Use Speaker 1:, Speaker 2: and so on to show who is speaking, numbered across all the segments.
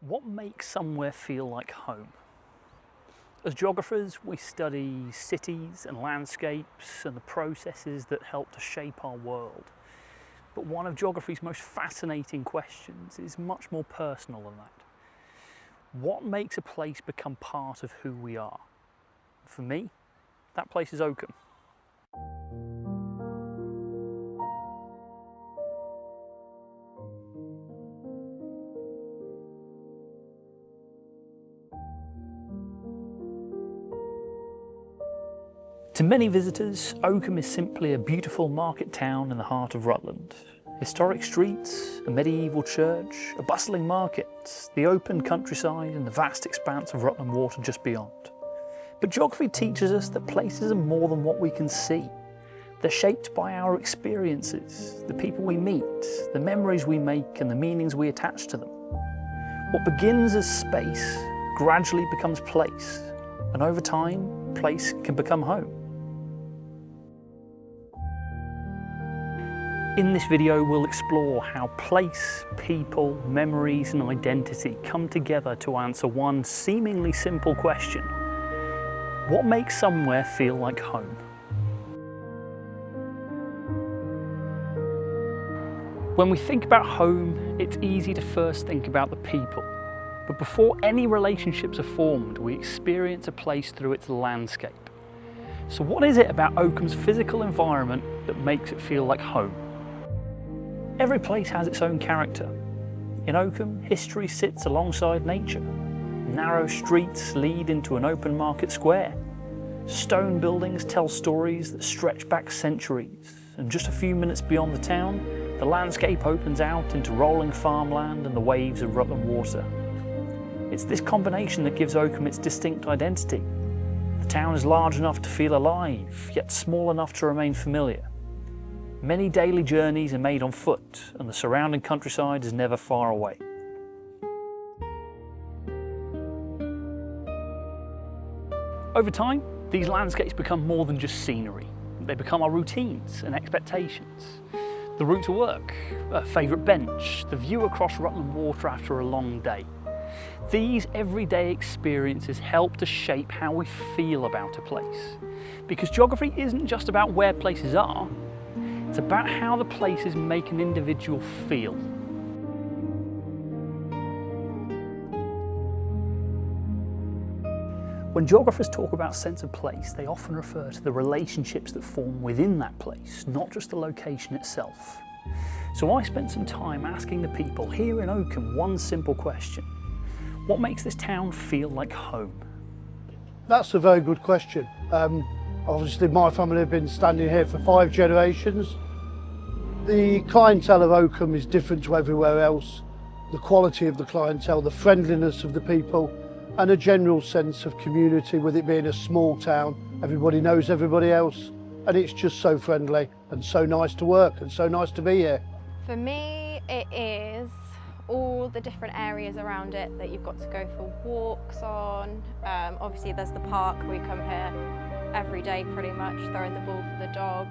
Speaker 1: What makes somewhere feel like home? As geographers, we study cities and landscapes and the processes that help to shape our world. But one of geography's most fascinating questions is much more personal than that. What makes a place become part of who we are? For me, that place is Oakham. To many visitors, Oakham is simply a beautiful market town in the heart of Rutland. Historic streets, a medieval church, a bustling market, the open countryside and the vast expanse of Rutland water just beyond. But geography teaches us that places are more than what we can see. They're shaped by our experiences, the people we meet, the memories we make and the meanings we attach to them. What begins as space gradually becomes place, and over time, place can become home. In this video, we'll explore how place, people, memories and identity come together to answer one seemingly simple question. What makes somewhere feel like home? When we think about home, it's easy to first think about the people. But before any relationships are formed, we experience a place through its landscape. So what is it about Oakham's physical environment that makes it feel like home? Every place has its own character. In Oakham, history sits alongside nature. Narrow streets lead into an open market square. Stone buildings tell stories that stretch back centuries. And just a few minutes beyond the town, the landscape opens out into rolling farmland and the waves of Rutland water. It's this combination that gives Oakham its distinct identity. The town is large enough to feel alive, yet small enough to remain familiar. Many daily journeys are made on foot, and the surrounding countryside is never far away. Over time, these landscapes become more than just scenery. They become our routines and expectations. The route to work, a favourite bench, the view across Rutland water after a long day. These everyday experiences help to shape how we feel about a place. Because geography isn't just about where places are, it's about how the places make an individual feel. When geographers talk about sense of place, they often refer to the relationships that form within that place, not just the location itself. So I spent some time asking the people here in Oakham one simple question. What makes this town feel like home?
Speaker 2: That's a very good question. Obviously my family have been standing here for 5 generations. The clientele of Oakham is different to everywhere else. The quality of the clientele, the friendliness of the people and a general sense of community, with it being a small town. Everybody knows everybody else and it's just so friendly and so nice to work and so nice to be here.
Speaker 3: For me, it is all the different areas around it that you've got to go for walks on. Obviously there's the park, we come here every day pretty much, throwing the ball for the dog.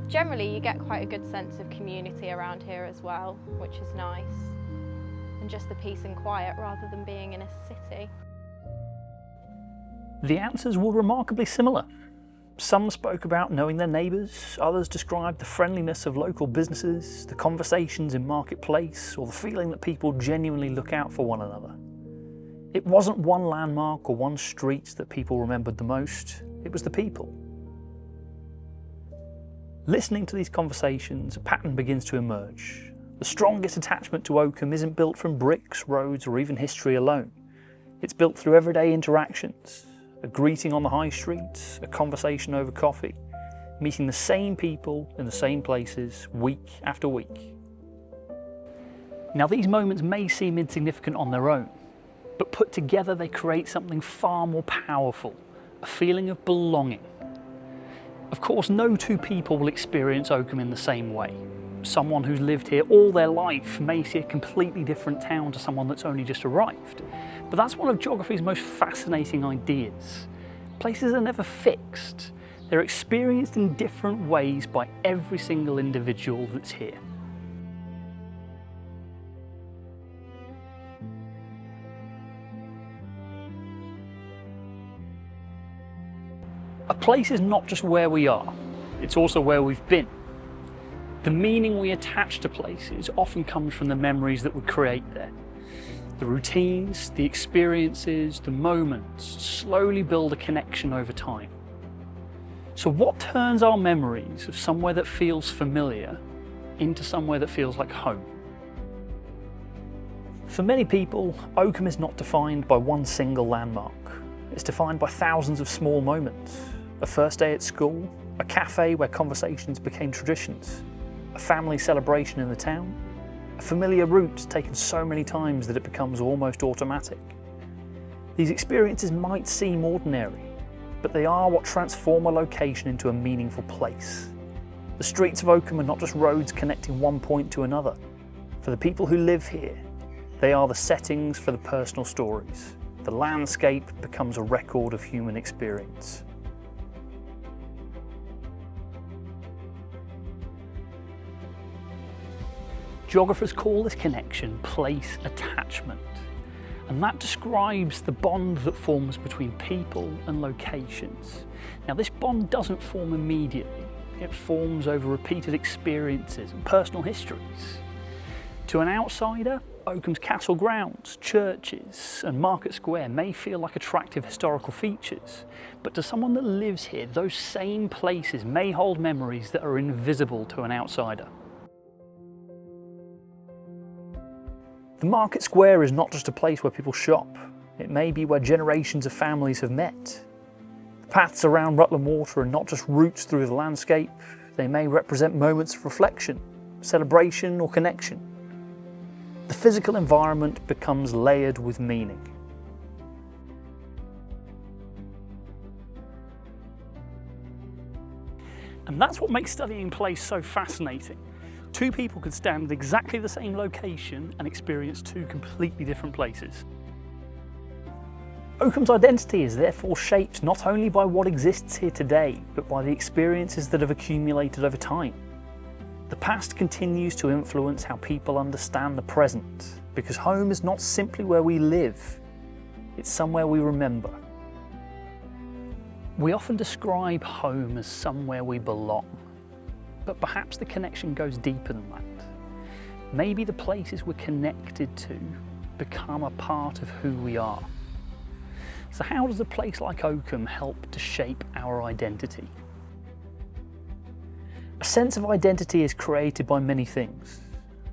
Speaker 3: Generally you get quite a good sense of community around here as well, which is nice. And just the peace and quiet rather than being in a city.
Speaker 1: The answers were remarkably similar. Some spoke about knowing their neighbours, others described the friendliness of local businesses, the conversations in marketplace, or the feeling that people genuinely look out for one another. It wasn't one landmark or one street that people remembered the most, it was the people. Listening to these conversations, a pattern begins to emerge. The strongest attachment to Oakham isn't built from bricks, roads, or even history alone. It's built through everyday interactions. A greeting on the high street, a conversation over coffee, meeting the same people in the same places week after week. Now these moments may seem insignificant on their own, but put together they create something far more powerful, a feeling of belonging. Of course, no two people will experience Oakham in the same way. Someone who's lived here all their life may see a completely different town to someone that's only just arrived. But that's one of geography's most fascinating ideas. Places are never fixed. They're experienced in different ways by every single individual that's here. A place is not just where we are, it's also where we've been. The meaning we attach to places often comes from the memories that we create there. The routines, the experiences, the moments slowly build a connection over time. So what turns our memories of somewhere that feels familiar into somewhere that feels like home? For many people, Oakham is not defined by one single landmark. It's defined by thousands of small moments. A first day at school, a cafe where conversations became traditions, a family celebration in the town, a familiar route taken so many times that it becomes almost automatic. These experiences might seem ordinary, but they are what transform a location into a meaningful place. The streets of Oakham are not just roads connecting one point to another. For the people who live here, they are the settings for the personal stories. The landscape becomes a record of human experience. Geographers call this connection place attachment, and that describes the bond that forms between people and locations. Now, this bond doesn't form immediately. It forms over repeated experiences and personal histories. To an outsider, Oakham's castle grounds, churches and Market Square may feel like attractive historical features, but to someone that lives here, those same places may hold memories that are invisible to an outsider. The Market Square is not just a place where people shop. It may be where generations of families have met. The paths around Rutland Water are not just routes through the landscape. They may represent moments of reflection, celebration or connection. The physical environment becomes layered with meaning. And that's what makes studying place so fascinating. Two people could stand at exactly the same location and experience two completely different places. Oakham's identity is therefore shaped not only by what exists here today, but by the experiences that have accumulated over time. The past continues to influence how people understand the present, because home is not simply where we live, it's somewhere we remember. We often describe home as somewhere we belong, but perhaps the connection goes deeper than that. Maybe the places we're connected to become a part of who we are. So how does a place like Oakham help to shape our identity? A sense of identity is created by many things.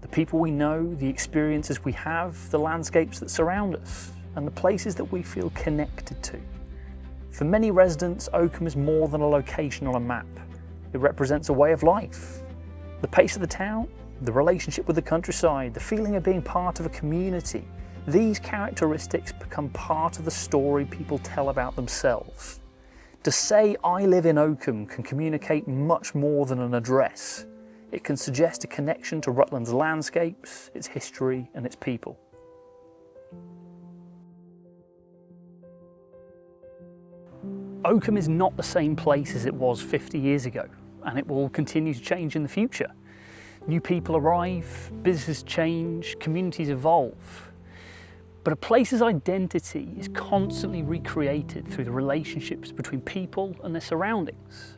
Speaker 1: The people we know, the experiences we have, the landscapes that surround us, and the places that we feel connected to. For many residents, Oakham is more than a location on a map. It represents a way of life. The pace of the town, the relationship with the countryside, the feeling of being part of a community. These characteristics become part of the story people tell about themselves. To say I live in Oakham can communicate much more than an address. It can suggest a connection to Rutland's landscapes, its history and its people. Oakham is not the same place as it was 50 years ago, and it will continue to change in the future. New people arrive, businesses change, communities evolve. But a place's identity is constantly recreated through the relationships between people and their surroundings.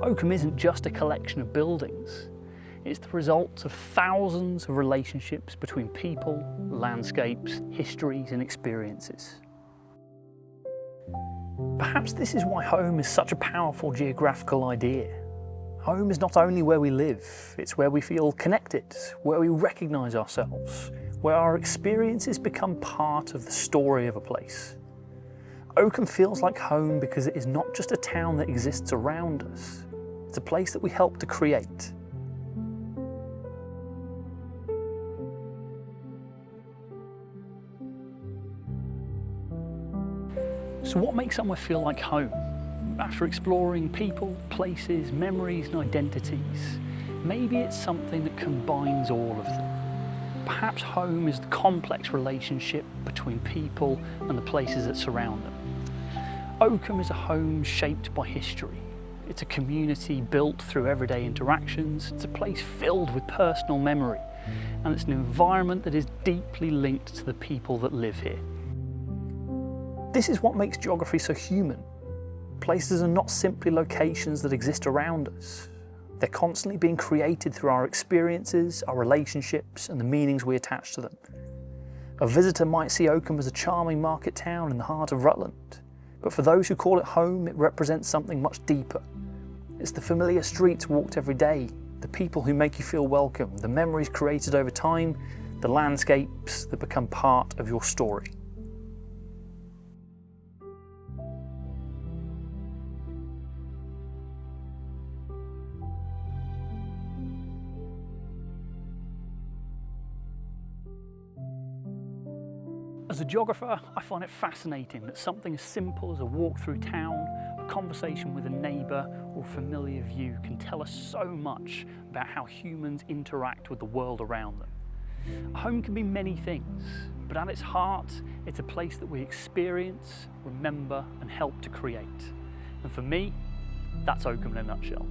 Speaker 1: Oakham isn't just a collection of buildings. It's the result of thousands of relationships between people, landscapes, histories and experiences. Perhaps this is why home is such a powerful geographical idea. Home is not only where we live, it's where we feel connected, where we recognise ourselves, where our experiences become part of the story of a place. Oakham feels like home because it is not just a town that exists around us, it's a place that we help to create. So what makes somewhere feel like home? After exploring people, places, memories and identities, maybe it's something that combines all of them. Perhaps home is the complex relationship between people and the places that surround them. Oakham is a home shaped by history. It's a community built through everyday interactions. It's a place filled with personal memory. And it's an environment that is deeply linked to the people that live here. This is what makes geography so human. Places are not simply locations that exist around us. They're constantly being created through our experiences, our relationships, and the meanings we attach to them. A visitor might see Oakham as a charming market town in the heart of Rutland, but for those who call it home, it represents something much deeper. It's the familiar streets walked every day, the people who make you feel welcome, the memories created over time, the landscapes that become part of your story. As a geographer, I find it fascinating that something as simple as a walk through town, a conversation with a neighbour, or a familiar view can tell us so much about how humans interact with the world around them. A home can be many things, but at its heart, it's a place that we experience, remember, and help to create. And for me, that's Oakham in a nutshell.